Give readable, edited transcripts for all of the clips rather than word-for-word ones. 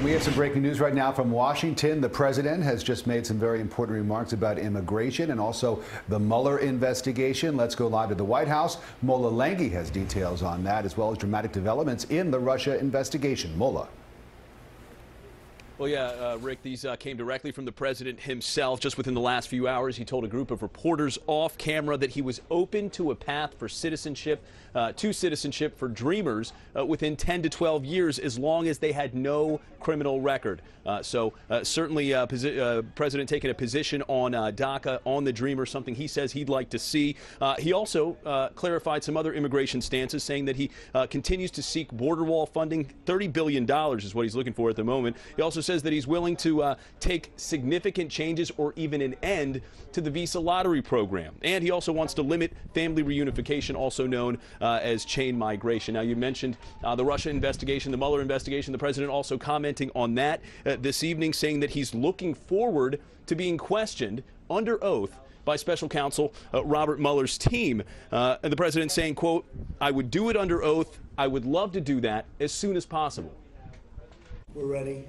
And we have some breaking news right now from Washington. The president has just made some very important remarks about immigration and also the Mueller investigation. Let's go live to the White House. Mola Lenghi has details on that, as well as dramatic developments in the Russia investigation. Mola. Well, yeah, Rick, these came directly from the president himself. Just within the last few hours, he told a group of reporters off camera that he was open to a path for citizenship, for dreamers within 10 to 12 years, as long as they had no criminal record. Certainly, President taking a position on DACA, on the dreamer, something he says he'd like to see. He also clarified some other immigration stances, saying that he continues to seek border wall funding. $30 billion is what he's looking for at the moment. He also says that he's willing to take significant changes or even an end to the visa lottery program. And he also wants to limit family reunification, also known as chain migration. Now, you mentioned the Russia investigation, the Mueller investigation. The president also commenting on that this evening, saying that he's looking forward to being questioned under oath by special counsel Robert Mueller's team. And the president saying, quote, "I would do it under oath. I would love to do that as soon as possible." We're ready.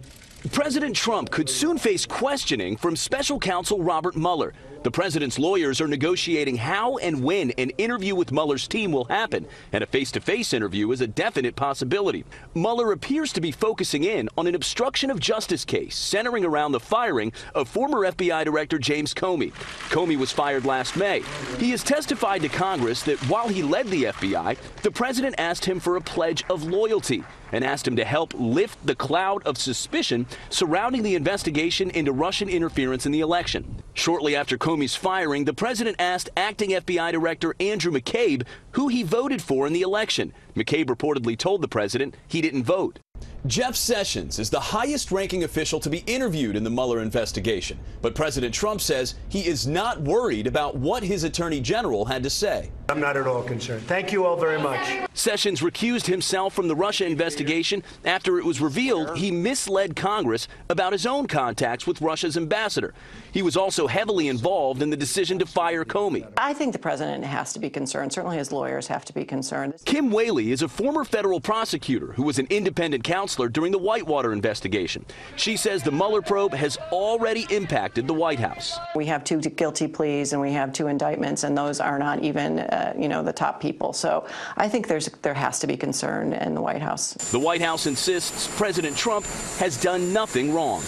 President Trump could soon face questioning from special counsel Robert Mueller. The president's lawyers are negotiating how and when an interview with Mueller's team will happen, and a face-to-face interview is a definite possibility. Mueller appears to be focusing in on an obstruction of justice case centering around the firing of former FBI Director James Comey. Comey was fired last May. He has testified to Congress that while he led the FBI, the president asked him for a pledge of loyalty and asked him to help lift the cloud of suspicion surrounding the investigation into Russian interference in the election. Shortly after Comey's firing, the president asked acting FBI Director Andrew McCabe who he voted for in the election. McCabe reportedly told the president he didn't vote. Jeff Sessions is the highest-ranking official to be interviewed in the Mueller investigation. But President Trump says he is not worried about what his attorney general had to say. I'm not at all concerned. Thank you all very much. Sessions recused himself from the Russia investigation after it was revealed he misled Congress about his own contacts with Russia's ambassador. He was also heavily involved in the decision to fire Comey. I think the president has to be concerned. Certainly his lawyers have to be concerned. Kim Whaley is a former federal prosecutor who was an independent counselor during the Whitewater investigation. She says the Mueller probe has already impacted the White House. We have 2 guilty pleas and we have 2 indictments, and those are not even, the top people. So I think there has to be concern in the White House. The White House insists President Trump has done nothing wrong.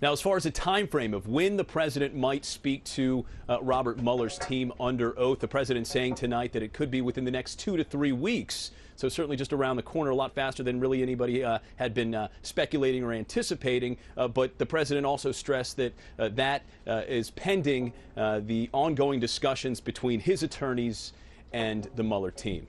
Now, as far as the time frame of when the president might speak to Robert Mueller's team under oath, the president saying tonight that it could be within the next 2 to 3 weeks. So certainly just around the corner, a lot faster than really anybody had been speculating or anticipating. But the president also stressed that that is pending the ongoing discussions between his attorneys and the Mueller team.